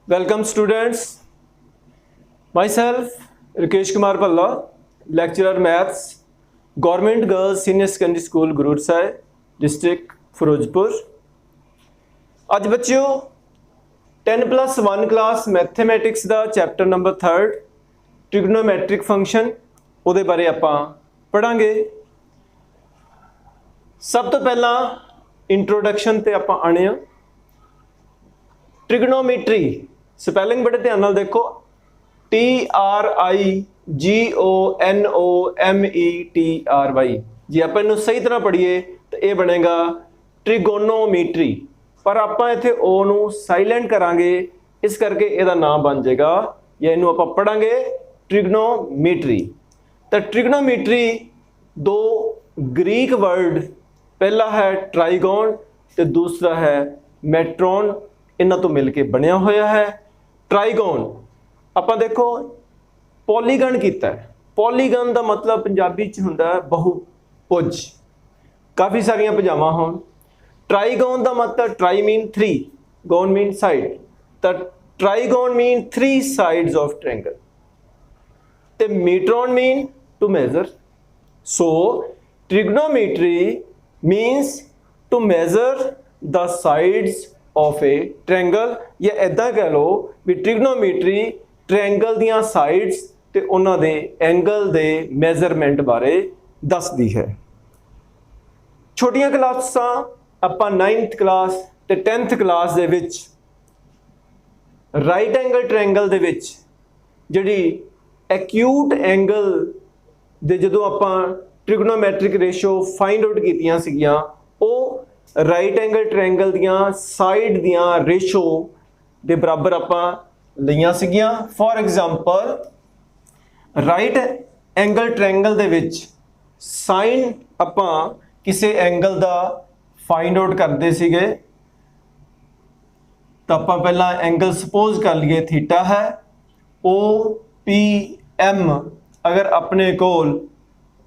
Welcome students. Myself Rakesh Kumar Palla, lecturer maths, Government Girls Senior Secondary School Gurur Sahib, District Firozpur. आज बच्चों 10+1 class mathematics का chapter number 3 ट्रिग्नोमैट्रिक function ਉਹਦੇ बारे ਆਪਾਂ पढ़ांगे। सब तो पहला इंट्रोडक्शन ते ਆਪਾਂ आने आ। ट्रिग्नोमेट्री स्पैलिंग बड़े ध्यान नाल देखो, TRIGONOMETRY। जी आप इन्हू सही तरह पढ़िए तो यह बनेगा ट्रिगोनोमीट्री, पर आप इत्थे ओ नू साइलेंट करांगे, इस करके यदा नाम बन जाएगा या इनू आप पढ़ांगे ट्रिग्नोमीट्री। तो ट्रिग्नोमीट्री दो ग्रीक वर्ड, पहला है ट्राइगोन तो दूसरा है मैट्रोन, इन्हां तो मिल के बनया होया है। ट्राइगोन आप देखो पॉलीगन कीता है। पॉलीगन का मतलब पंजाबी च हुंदा है बहुभुज, काफ़ी सारियां भुजावां होण। ट्राइगोन का मतलब tri mean 3, gon mean side, तो trigon mean 3 sides of triangle, तो metron mean to measure. So trigonometry means to measure the sides of a triangle, या इदा कह लो भी ट्रिग्नोमेट्री ट्रायंगल दियां साइड्स ते उन्हां दे एंगल दे मेजरमेंट बारे दसदी है। छोटियां क्लासां आपां 9th क्लास ते 10th क्लास दे विच राइट एंगल ट्रायंगल दे विच जिहड़ी एक्यूट एंगल दे जदों आपां ट्रिग्नोमैट्रिक रेशो फाइंड आउट कीतियां सीगियां, ਉਹ राइट एंगल ट्रायंगल दियां साइड दियां रेशो दे बराबर आपां लईयां सीगियां। For example right angle triangle दे विच साइन आपां किसी एंगल दा फाइंड आउट करते सीगे, तो आपां पहला एंगल सपोज कर लिए थीटा है, OPM अगर अपने कोल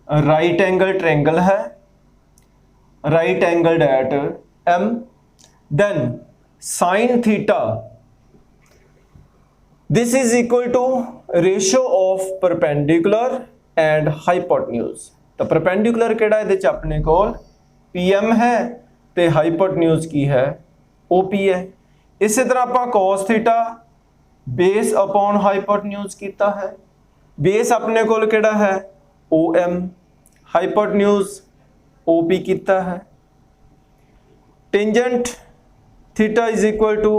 राइट एंगल ट्रायंगल है, right angled at M, then sin theta this is equal to ratio of perpendicular and hypotenuse। तो perpendicular केड़ा इहदे च अपने कोल PM है ते hypotenuse की है OP है। इसी तरह आपां cos theta base upon hypotenuse कीता है, बेस अपने कोल केड़ा है OM, hypotenuse OP कीता है। Tangent theta is equal to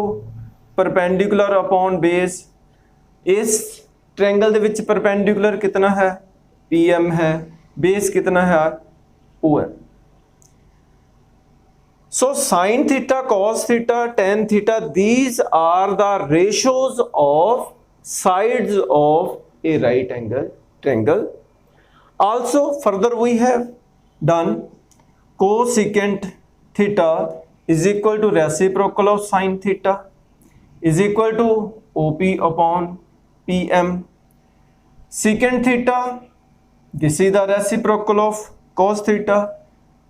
perpendicular upon base, इस ट्रायंगल दे विच परपेंडिकुलर कितना है PM है, बेस कितना है OM। So sine theta, cos theta, tan theta, these are the ratios of sides of a right angle triangle. Also further we have done cosecant theta is equal to reciprocal of sin theta is equal to OP upon PM। Secant theta, this is the reciprocal of cos theta,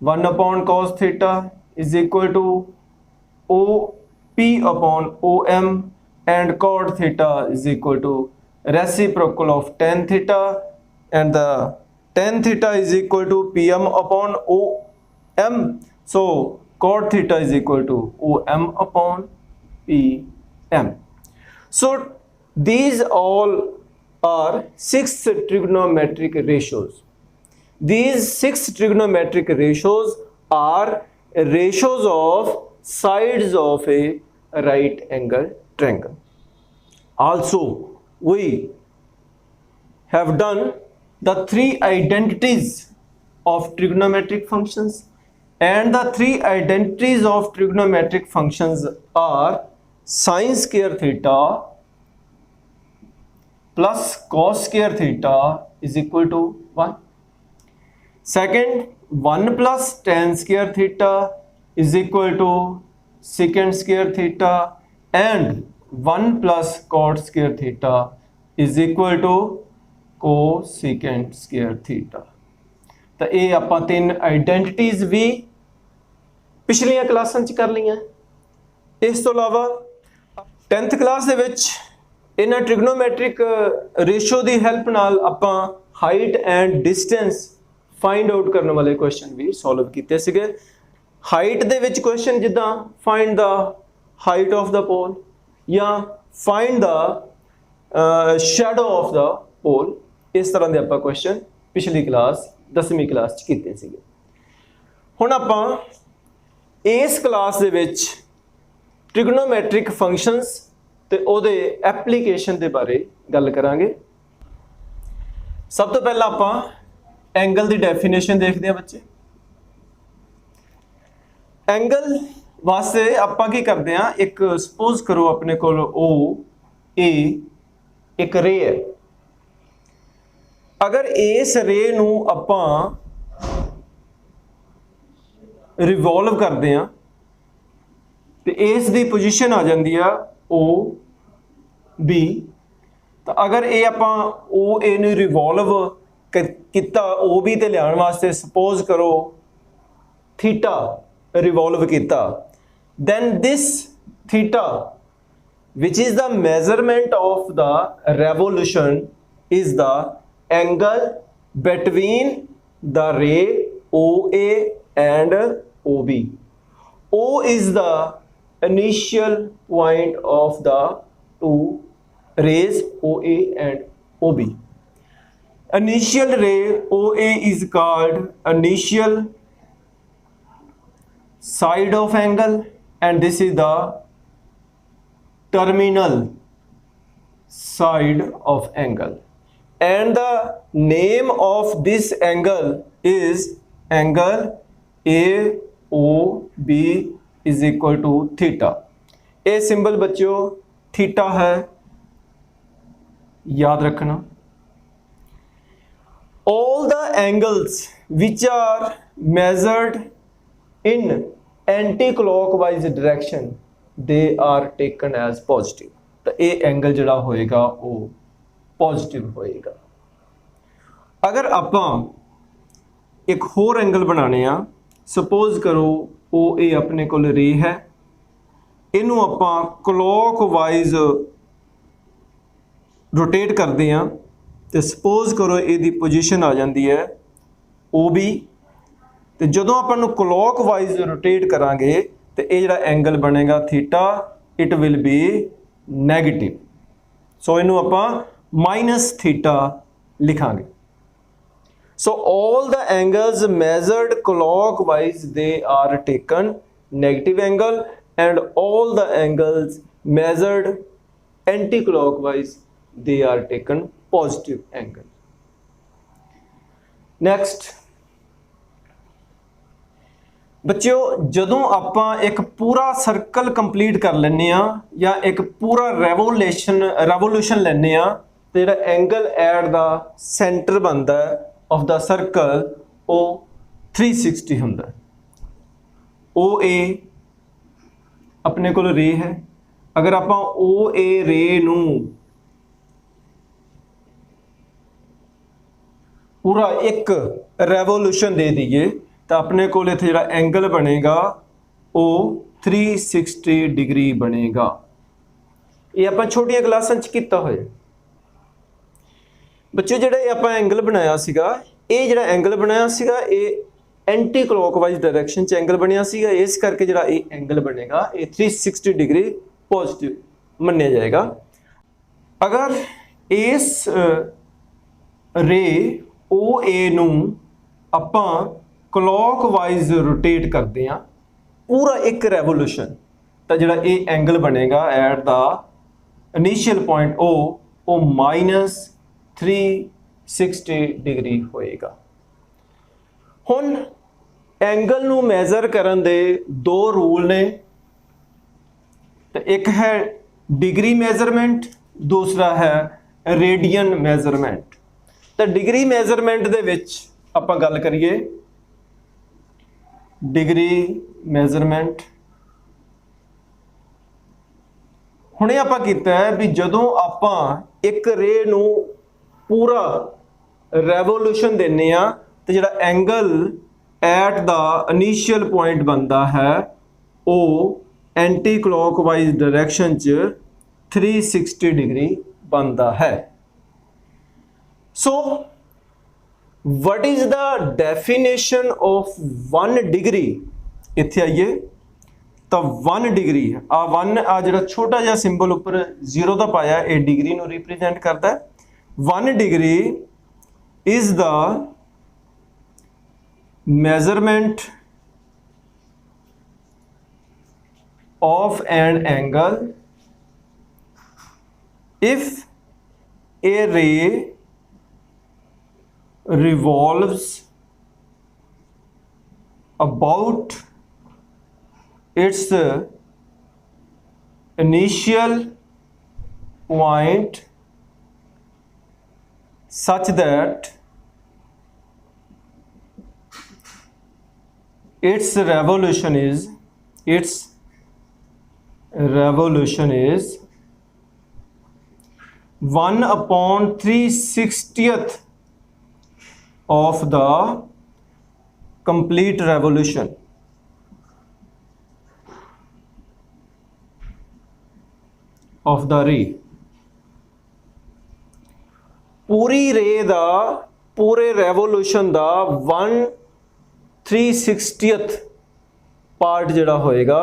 1 upon cos theta is equal to OP upon OM, and cot theta is equal to reciprocal of tan theta, and the tan theta is equal to PM upon OM, so cot theta is equal to OM upon PM। So these all are 6 trigonometric ratios. These 6 trigonometric ratios are ratios of sides of a right angle triangle. Also we have done the 3 identities of trigonometric functions, and the 3 identities of trigonometric functions are sin square theta plus cos square theta is equal to 1. Second, 1 plus tan square theta is equal to secant square theta, and 1 plus cot square theta is equal to cosecant square theta. तो ये आपां 3 identities भी पिछलियां क्लासां च कर लियां। इस तो अलावा 10th ਕਲਾਸ ਦੇ ਵਿੱਚ ਇਹਨਾਂ ਟ੍ਰਿਗਨੋਮੈਟ੍ਰਿਕ ਰੇਸ਼ੋ ਦੀ ਹੈਲਪ ਨਾਲ ਆਪਾਂ height and distance find out ਕਰਨ ਵਾਲੇ ਕੁਐਸਚਨ ਵੀ ਸੋਲਵ ਕੀਤੇ ਸੀਗੇ। ਹਾਈਟ ਦੇ ਵਿੱਚ ਕੁਐਸਚਨ ਜਿੱਦਾਂ ਫਾਈਂਡ ਦਾ ਹਾਈਟ ਆਫ ਦਾ ਪੋਲ ਜਾਂ ਫਾਈਂਡ ਦਾ ਸ਼ੈਡੋ ਆਫ ਦਾ ਪੋਲ, ਇਸ ਤਰ੍ਹਾਂ ਦੇ ਆਪਾਂ ਕੁਐਸਚਨ ਪਿਛਲੀ ਕਲਾਸ 10ਵੀਂ ਕਲਾਸ 'ਚ ਕੀਤੇ ਸੀਗੇ। ਹੁਣ ਆਪਾਂ ਇਸ ਕਲਾਸ ਦੇ ਵਿੱਚ ਟ੍ਰਿਗਨੋਮੈਟ੍ਰਿਕ ਫੰਕਸ਼ਨਸ ਤੇ ਉਹਦੇ ਐਪਲੀਕੇਸ਼ਨ ਦੇ ਬਾਰੇ ਗੱਲ ਕਰਾਂਗੇ। ਸਭ ਤੋਂ ਪਹਿਲਾਂ ਆਪਾਂ ਐਂਗਲ ਦੀ ਡੈਫੀਨੇਸ਼ਨ ਦੇਖਦੇ ਹਾਂ ਬੱਚੇ। ਐਂਗਲ ਵਾਸਤੇ ਆਪਾਂ ਕੀ ਕਰਦੇ ਹਾਂ, ਇੱਕ ਸਪੋਜ਼ ਕਰੋ ਆਪਣੇ ਕੋਲ OA ਇੱਕ ਰੇ ਹੈ। ਅਗਰ ਇਸ ਰੇ ਨੂੰ ਆਪਾਂ ਰਿਵੋਲਵ ਕਰਦੇ ਹਾਂ ਤੇ ਇਸ ਦੀ ਪੋਜੀਸ਼ਨ ਆ ਜਾਂਦੀ ਆ OB। ਤਾਂ ਅਗਰ ਇਹ ਆਪਾਂ OA ਨੂੰ ਰਿਵੋਲਵ ਕੀਤਾ OB ਤੇ ਲਿਆਉਣ ਵਾਸਤੇ, ਸਪੋਜ਼ ਕਰੋ ਥੀਟਾ ਰਿਵੋਲਵ ਕੀਤਾ, then this theta which is the measurement of the revolution is the angle between the ray OA and OB. O is the initial point of the two rays OA and OB. Initial ray OA is called initial side of angle and this is the terminal side of angle, and the name of this angle is angle AOB is equal to theta. ये symbol बच्चों theta है, याद रखना। All the angles which are measured in anti-clockwise direction they are taken as positive। तो ये angle जड़ा होएगा वो पॉजिटिव होएगा। अगर आपां एक होर एंगल बनाने आ, सपोज करो OA अपने कोल रे है, इनू आपां क्लॉकवाइज रोटेट करते हैं तो सपोज करो ਇਹਦੀ पोजीशन आ जाती है OB। तो ਜਦੋਂ ਆਪਾਂ ਨੂੰ क्लॉकवाइज रोटेट करांगे तो ये ਜਿਹੜਾ एंगल बनेगा theta, it will be negative. So इनू ਆਪਾਂ माइनस थीटा लिखांगे। So all the angles measured clockwise they are taken negative angle and all the angles measured anti-clockwise they are taken positive angle. Next बच्चों, ਜਦੋਂ ਆਪਾਂ ਇੱਕ ਪੂਰਾ circle complete ਕਰ ਲੈਂਦੇ ਆ ਜਾਂ ਇੱਕ ਪੂਰਾ ਰੈਵੋਲੂਸ਼ਨ ਲੈਂਦੇ ਆ ਤੇ ਜਿਹੜਾ ਐਂਗਲ ਐਟ ਦਾ ਸੈਂਟਰ ਬਣਦਾ ਆਫ ਦਾ ਸਰਕਲ ਉਹ 360 ਹੁੰਦਾ। OA ਆਪਣੇ ਕੋਲ ਰੇ ਹੈ, ਅਗਰ ਆਪਾਂ OA ਰੇ ਨੂੰ पूरा एक रेवोल्यूशन दे दीजिए तो अपने को इत्थे जिहड़ा एंगल बनेगा वो 360 डिग्री बनेगा। ये आपां छोटियां क्लासां च कीता होया। बच्चों जिहड़ा आपां एंगल बनाया सीगा, ये जिहड़ा एंगल बनाया सीगा ये एंटी क्लॉकवाइज डायरैक्शन च एंगल बनिया सीगा, इस करके जिहड़ा ये एंगल बनेगा ये 360 डिग्री पॉजिटिव मन्निया जाएगा। अगर इस रे OA ਨੂੰ ਆਪਾਂ क्लॉकवाइज रोटेट करते हैं पूरा एक रेवोल्यूशन, तो जिहड़ा ये एंगल बनेगा at the initial point O वो -360 डिग्री होएगा। हुण एंगल नू मैजर करन दे दो रूल ने, तो एक है डिग्री मेजरमेंट, दूसरा है रेडियन मेजरमेंट। तो डिग्री मेजरमेंट दे विच आपां गल करिए डिग्री मेजरमेंट। हुणे आपां कीता है भी जदों आपां एक रे नू पूरा रेवोल्यूशन देने आ तो जिहड़ा angle at the initial point बनता है वो एंटी क्लॉकवाइज डायरैक्शन च 360 डिग्री बनता है। So what is the definition of 1 degree? इत्थे आइए तो 1 डिग्री आ 1 आ जिहड़ा छोटा जिहा सिंबल उपर 0 का पाया ये डिग्री नूं रिप्रेजेंट करता है। 1 degree is the measurement of an angle if a ray revolves about its initial point such that its revolution is 1/360th of the complete revolution of the ray। पूरी रे दा पूरे रेवोल्यूशन दा 1/360th part जिहड़ा होएगा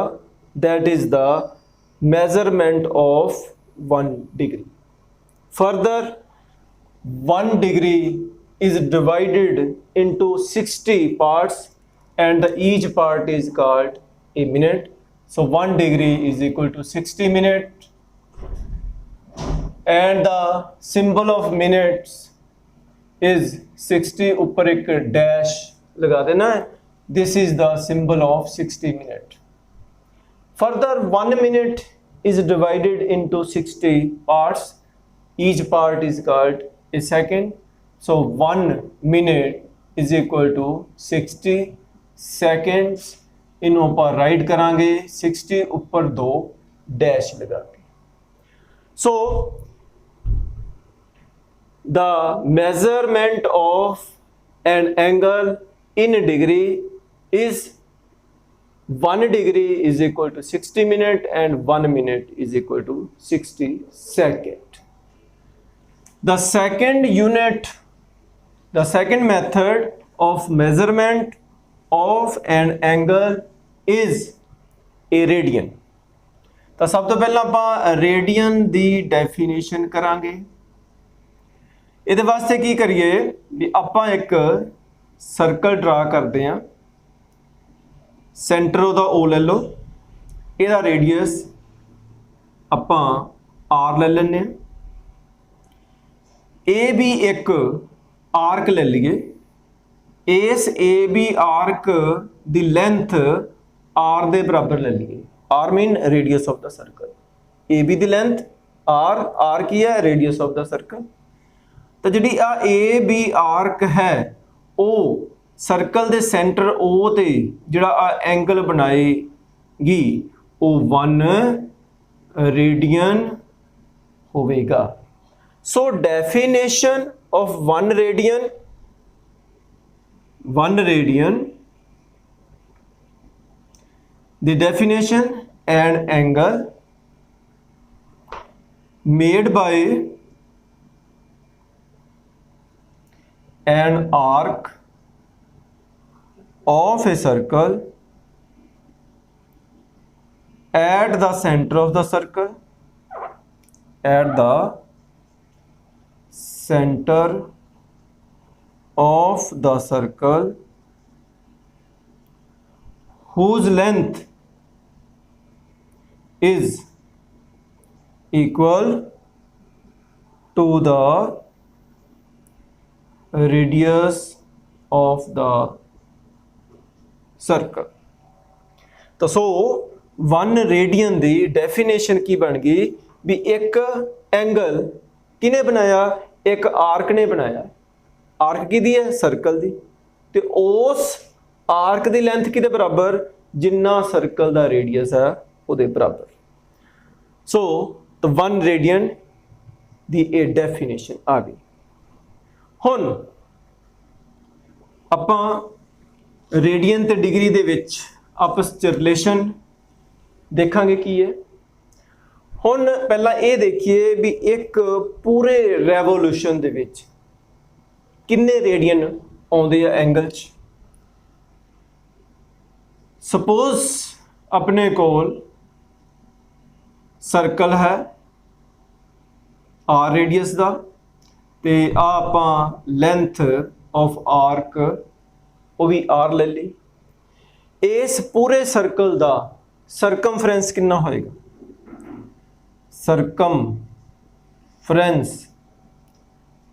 that is the measurement of 1 degree. Further, 1 degree is divided into 60 parts and each part is called a minute. So 1 degree is equal to 60 minutes and the symbol of minutes is 60 ऊपर एक dash लगा देना है। This is the symbol of 60 minute. Further, 1 minute is divided into 60 parts. Each part is called a second. So 1 minute is equal to 60 seconds। इन्हों पर right करांगे 60 ऊपर 2 dash लगा के। So the measurement of an angle in degree is 1 degree is equal to 60 minute and 1 minute is equal to 60 second। The second method of measurement of an angle is a radian। तो सब तो पहला आपां radian दी definition करांगे। इहदे वास्ते की करिए भी आपां एक सर्कल ड्रा करते हैं। सेंटर ओहदा ओ ले लो, इहदा रेडियस आपां आर ले लैंदे हैं। ए भी एक आर्क ले लीए, इस ए बी आर्क दी लेंथ आर दे बराबर ले लीए। R mean radius of the circle, A B दी लेंथ आर की है रेडियस ऑफ द सर्कल। तो जी आ ए बी आर्क है वो सर्कल दे सेंटर ओ ते जिहड़ा आ एंगल बनाएगी वो 1 radian होवेगा। So definition of 1 radian, the definition an angle made by an arc of a circle at the center of the circle, at the center of the circle whose length is equal to the radius of the circle। तो सो 1 radian की definition की बन गई भी एक angle किने बनाया, एक आर्क ने बनाया। आर्क की है सर्कल की, तो उस आर्क की लेंथ कि बराबर जिन्ना सर्कल का रेडियस है वो बराबर। सो तो 1 रेडियन की ये डेफिनेशन आ गई। हुण आपां रेडियन ते डिग्री दे विच आपस च रिलेशन देखांगे की है। ਹੁਣ ਪਹਿਲਾਂ ਇਹ ਦੇਖੀਏ ਵੀ ਇੱਕ ਪੂਰੇ ਰੈਵੋਲੂਸ਼ਨ ਦੇ ਵਿੱਚ ਕਿੰਨੇ ਰੇਡੀਅਨ ਆਉਂਦੇ ਆ ਐਂਗਲ 'ਚ। ਸਪੋਜ਼ ਆਪਣੇ ਕੋਲ ਸਰਕਲ ਹੈ ਆਰ ਰੇਡੀਅਸ ਦਾ, ਤੇ ਆ ਆਪਾਂ ਲੈਂਥ ਆਫ ਆਰਕ ਉਹ ਵੀ ਆਰ ਲੈ ਲਈ। ਇਸ ਪੂਰੇ ਸਰਕਲ ਦਾ ਸਰਕਮਫਰੈਂਸ ਕਿੰਨਾ ਹੋਏਗਾ? circumference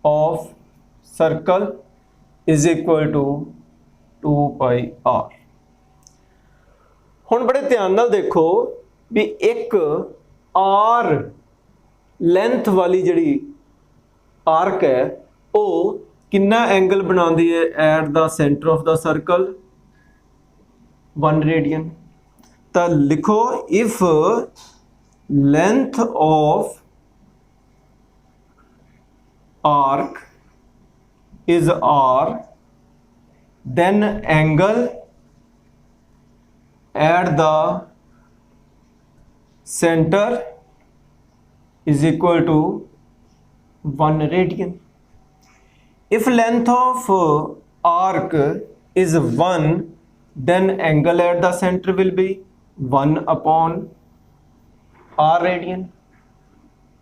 of circle is equal to 2 pi r। ਹੁਣ ਬੜੇ ਧਿਆਨ ਨਾਲ ਦੇਖੋ ਵੀ ਇੱਕ r ਲੈਂਥ ਵਾਲੀ ਜਿਹੜੀ ਆਰਕ ਹੈ ਉਹ ਕਿੰਨਾ ਐਂਗਲ ਬਣਾਉਂਦੀ ਹੈ at the centre of the circle? 1 radian. ਤਾਂ ਲਿਖੋ if length of arc is r, then angle at the center is equal to 1 radian. If length of arc is 1, then angle at the center will be 1 upon r radian.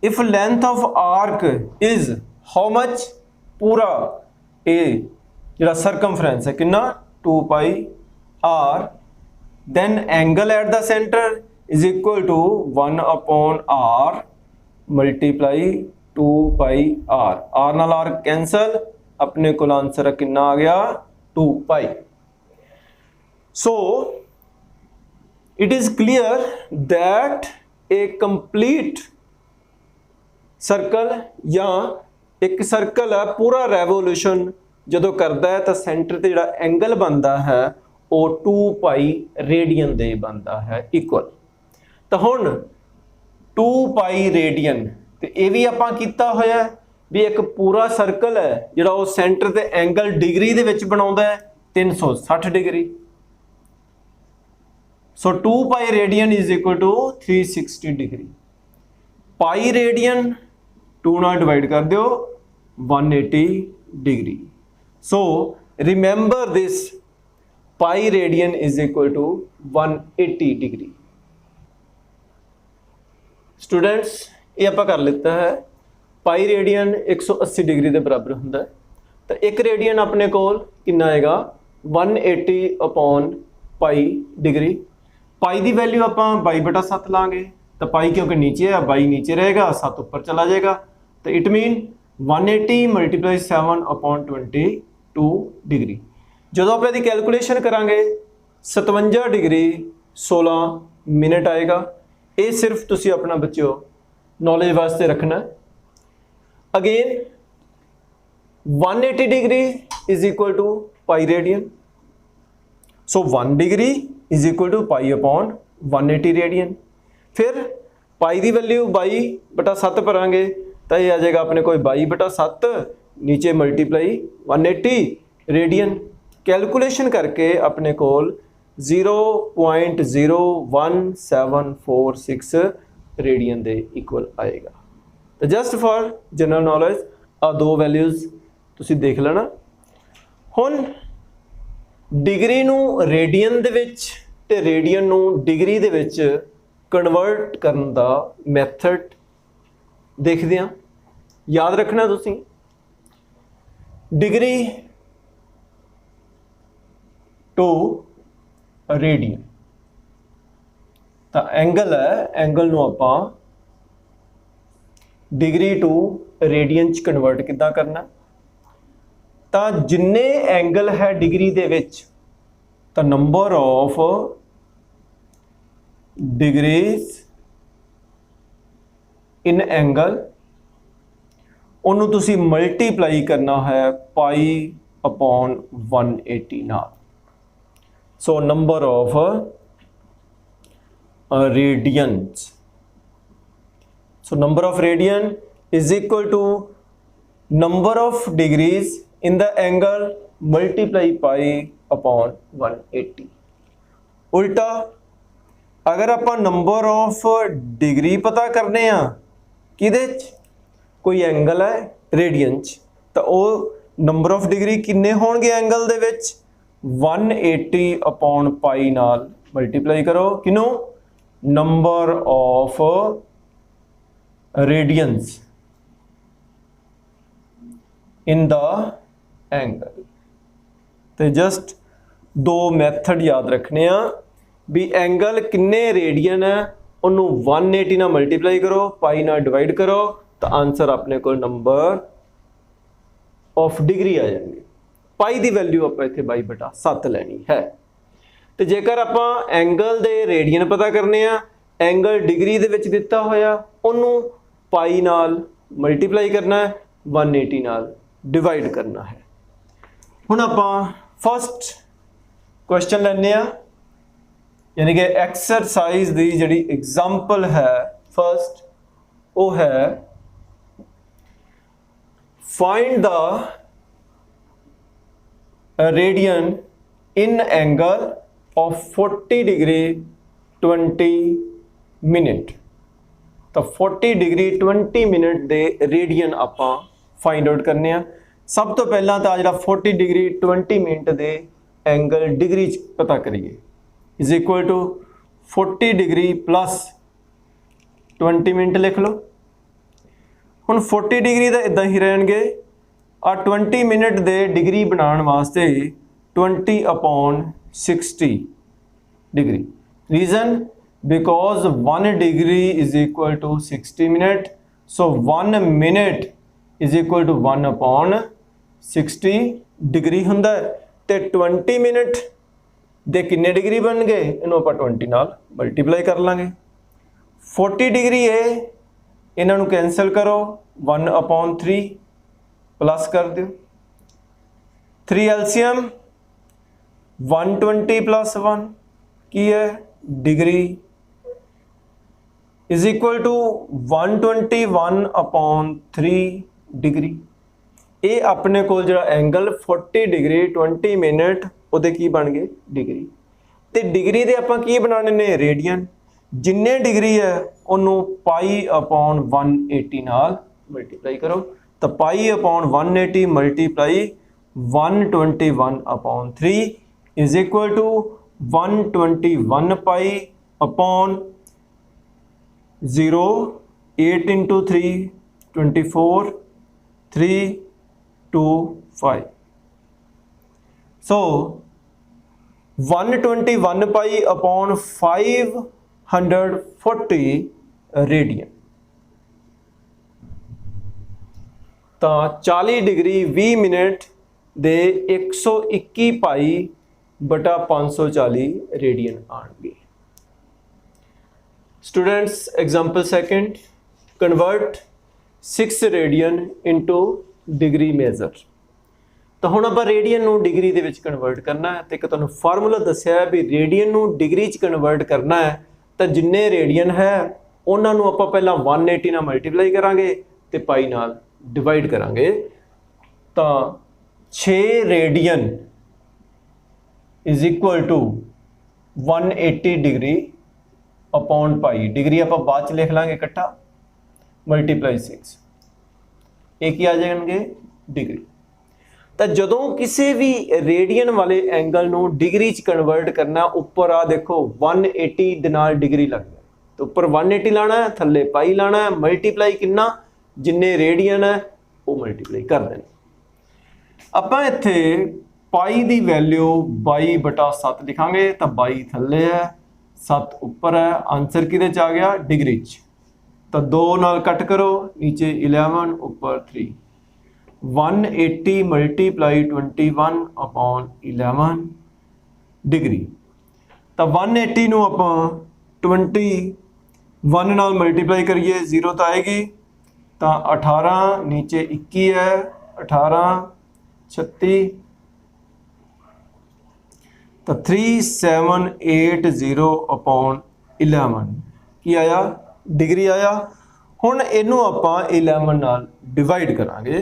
If length of arc is how much? पूरा a ਜਿਹੜਾ circumference है कितना? 2 pi r, then angle at the center is equal to 1 upon r multiply 2 pi r। r ਨਾਲ r cancel, अपने को answer कितना आ गया? 2 pi। So it is clear that a complete circle या एक सर्कल है पूरा रेवोल्यूशन जो करता है तो सेंटर से जो एंगल बनता है वो 2 पाई रेडियन दे बनता है इक्वल। तो हुण 2 पाई रेडियन तो ये भी आपां कीता होया भी एक पूरा सर्कल है जिहड़ा वो सेंटर से एंगल डिग्री दे विच बनाउंदा है 360 degree. So 2 pi radian is equal to 360 degree। Pi radian 2 ਨਾਲ divide कर दो 180 degree। So remember this, pi radian is equal to 180 degree। Students ये ਆਪਾਂ कर लेता है pi radian 180 डिग्री के बराबर होंदा है। तो एक रेडियन अपने कोल कितना आएगा? 180 upon pi डिग्री। पाई की वैल्यू आप 22/7 लाँगे तो पाई क्योंकि नीचे है 22 नीचे रहेगा 7 ऊपर चला जाएगा। तो it mean 180 multiply 7 upon 22 degree. जो आप इसकी कैलकुलेशन करांगे 57 डिग्री 16 मिनट आएगा। ये सिर्फ तुसी अपना बच्चों नॉलेज वास्ते रखना। Again 180 degree is equal to pi radian. So 1 degree is equal to pi upon 180 radian. फिर पाई की वैल्यू 22/7 भरांगे तो ये आ जाएगा अपने को 22/7 नीचे मल्टीप्लाई 180 रेडियन। कैलकुलेशन करके अपने को 0.01746 रेडियन के इक्वल आएगा। तो जस्ट फॉर जनरल नॉलेज आ 2 वैल्यूज़ तुसी देख लेना। हुण डिग्री नू रेडियन दे विच ते रेडियन नू डिग्री दे विच कन्वर्ट करन दा मैथड देखदे हां। याद रखना तुसीं डिग्री टू रेडियन तो एंगल है, एंगल नू आपां डिग्री टू रेडियन च कन्वर्ट किद्दां करना? तो जिन्ने एंगल है डिग्री दे विच तो number of degrees in angle उन्होंने तुसी मल्टीप्लाई करना है पाई अपॉन 180 नाल। So number of radians, so number of radian is equal to number of degrees in the angle multiply pi upon 180। उल्टा अगर आपां नंबर ऑफ डिग्री पता करने आ किहदे च, कोई एंगल है रेडियन च, तो वो नंबर ऑफ डिग्री किन्ने होणगे एंगल दे विच 180 अपॉन पाई नाल मल्टीप्लाई करो किनों number of radians in the angle. तो जस्ट दो मैथड याद रखने आ भी एंगल किन्ने रेडियन है उन्होंने 180 ना मल्टीप्लाई करो पाई ना डिवाइड करो तो आंसर अपने को नंबर ऑफ डिग्री आ जाएंगे। पाई की वैल्यू आप इतने 22/7 लैनी है। तो जेकर आप एंगल दे रेडियन पता करने आ एंगल डिग्री दे विच दिता होया उन्हों पाई नाल मल्टीप्लाई करना है 180 नाल डिवाइड करना है। हुण आपां फस्ट क्वेश्चन लैने आ यानी कि एक्सरसाइज दी जिहड़ी एग्जाम्पल है फस्ट वो है find the radian in angle of 40 degree 20 minute. तो 40 डिग्री 20 मिनट दे रेडियन आपां फाइंड आउट करने आ। सब तो पहला तो जिहड़ा 40 डिग्री 20 मिनट दे एंगल डिग्री च पता करिए is equal to 40 degree plus 20 minute लिख लो। हुण 40 डिग्री तो इदां ही रहणगे आ 20 मिनट दे डिग्री बनाने वास्ते 20 upon 60 degree. Reason because 1 degree is equal to 60 minute so 1 minute is equal to 1 upon 60 degree हुंदा है। ते 20 मिनट दे किन्ने डिग्री बन गए इन्हों आप 20 नाल मल्टीप्लाई कर लांगे। 40 डिग्री है इन्हों नूं कैंसल करो 1 अपॉन 3 प्लस कर दो 3 एलसीएम 120 प्लस 1 की है degree is equal to 121 upon 3 degree. ये अपने को जो एंगल 40 डिग्री 20 मिनट वो की बन गए डिग्री। तो डिग्री के आप बनाने ने रेडियन जिन्ने डिग्री है उन्होंने पाई अपॉन 180 नाल मल्टीप्लाई करो। तो pi upon 180 multiply 121 upon 3 is equal to 121 pi upon 0 8 into 3 24 3 2 5। So 121 pi upon 540 radian. तो 40 डिग्री 20 मिनट दे 121 पाई बटा 540 रेडियन आएंगे। Students example second convert 6 radian into degree measure. तो हुण आपां रेडियन नूं डिग्री दे विच कन्वर्ट करना है। तो एक तुहानूं फार्मूला दस्सिआ है भी रेडियन नूं डिग्री च कन्वर्ट करना है तो जिन्ने रेडियन है उन्हां नूं आपां पहलां 180 नाल मल्टीप्लाई करांगे ते पाई नाल डिवाइड करांगे। तो 6 radian is equal to 180 degree upon pi degree आप बाद लिख लांगे इकट्ठा मल्टीप्लाई 6 एक ही आ जाएंगे डिग्री। तो जदों किसी भी रेडियन वाले एंगल नूं डिग्री च कन्वर्ट करना उपर आ देखो 180 दे नाल डिग्री लग गया तो उपर 180 लाना है थले पाई लाना है मल्टीप्लाई कितना जिन्ने रेडियन है वो मल्टीप्लाई कर देना। आपां इत्थे पाई दी वैल्यू 22/7 लिखांगे तो 22 थले है 7 उपर है आंसर किहदे च आ गया डिग्री च। तो 2 नाल कट करो नीचे 11 ऊपर 3 180 मल्टीप्लाई 21 अपॉन 11 डिग्री। तो 180 नूं आपां 21 नाल मल्टीप्लाई करिए 0 तो आएगी तो 18 नीचे 21 है 18 36 तो 3780 अपॉन 11 की आया डिग्री आया। हुण इनू आपां 11 नाल डिवाइड करांगे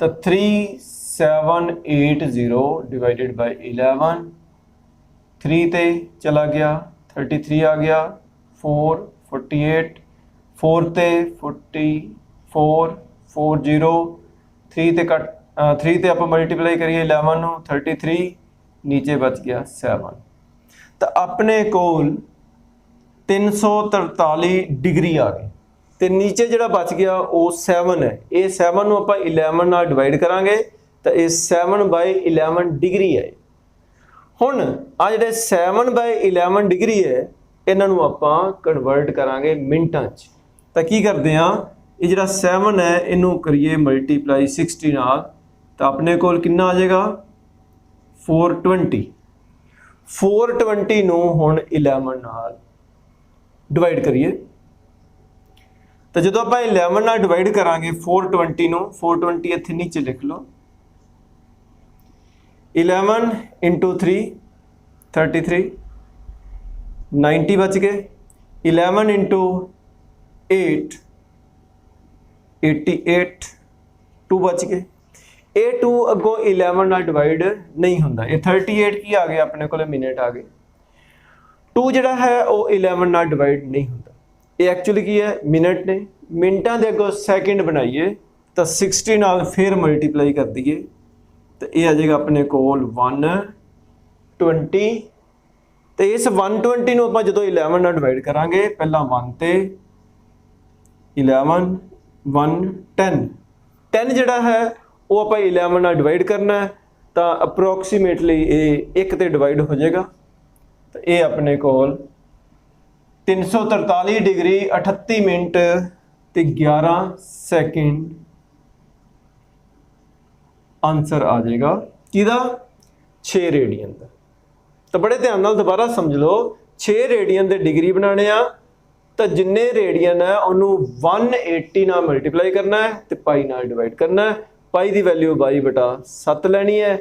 तो 3780 डिवाइडेड बाय 11 3 ते चला गया 33 आ गया, 4 48, 4 ते 44, 40, 3 ते कट 3 ते आप मल्टीप्लाई करिए 11 नूं 33, नीचे बच गया 7। तो अपने कोल 343 डिग्री आ गई, तो नीचे जिहड़ा बच गया वो 7 है। ये 7 नूं आपां 11 नाल डिवाइड करांगे तो ये 7/11 डिग्री है। हुण आ जिहड़े 7/11 डिग्री है इन्हां नूं आपां कन्वर्ट करांगे मिनटां च। तो की करदे आ, ये जिहड़ा 7 है इनू करिए मल्टीप्लाई 60 नाल, तो अपने कोल कितना आ जाएगा 420। 420 नूं हुण 11 नाल डिवाइड करिए, तो जो आप 11 नाल डिवाइड करांगे 420 नूं, 420 इत्थे नीचे लिख लो, 11 इंटू 3 33, 90 बच गए, 11 इंटू 8 88, 2 बच गए। ये 2 अगों 11 नाल डिवाइड नहीं होंदा, ये 38 की आ गया अपने को मिनट आ गए। 2 जिहड़ा है वो 11 नाल डिवाइड नहीं होंदा, ये एक्चुअली की है मिनट ने। मिनटां दे अगों सैकेंड बनाइए तो 60 नाल फिर मल्टीप्लाई कर दिए, तो ये आ जाएगा अपने कोल 120। तो इस 120 नूं आपां जदों 11 नाल डिवाइड करांगे, पहला 1 ते 11 1 10, 10 जिहड़ा है वो आपां 11 नाल डिवाइड करना है, तो अप्रोक्सीमेटली ये 1 ते डिवाइड हो जाएगा। तो ये अपने कोल 343 डिग्री 38 मिनट ते 11 सैकेंड आंसर आ जाएगा किदा 6 रेडियन का। तो बड़े ध्यान नाल दोबारा समझ लो, 6 रेडियन के डिग्री बनाने आ, तो जिन्ने रेडियन है उन्होंने 180 नाल मल्टीप्लाई करना है तो पाई नाल डिवाइड करना है। पाई की वैल्यू 22/7 लैनी है,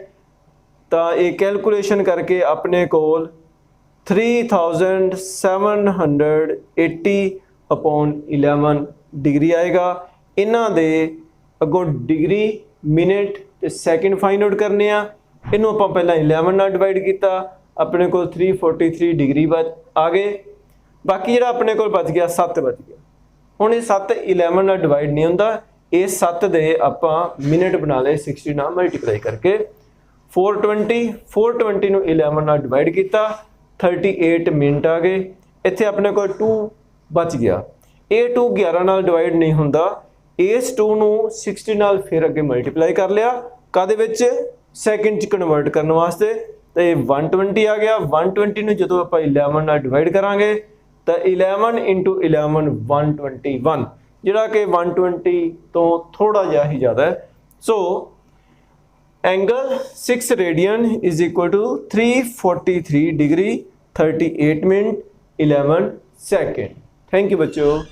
तो ये कैलकुलेशन करके अपने कोल 3780/11 डिग्री आएगा। इन्हां दे अगों डिग्री मिनट ते सैकेंड फाइंड आउट करने आ, इनू आपां पहला 11 नाल डिवाइड किया, अपने को 343 डिग्री आ गए। बाकी जिहड़ा अपने को बच गया 7 बच गया। हुण ये 7 11 नाल डिवाइड नहीं होंदा, ये 7 दे आपां मिनट बना ले 60 नाल मल्टीप्लाई करके। 420 नूं 11 नाल डिवाइड किया, 38 मिनट आ गए। इत्थे अपने को 2 बच गया, ये 2 11 नाल डिवाइड नहीं होंदा, इस 2 नूं 60 नाल फिर अगे मल्टीप्लाई कर लिया, कादे विच सैकेंड च कन्वर्ट करने वास्ते, तो ये 120 आ गया। 120 नूं जदों आपां 11 नाल डिवाइड करांगे तो 11 इंटू 11 121, जिहड़ा कि 120 तो थोड़ा जिहा ही ज़्यादा है। So angle 6 radian is equal to 343 degree 38 minute 11 second. Thank you बच्चों।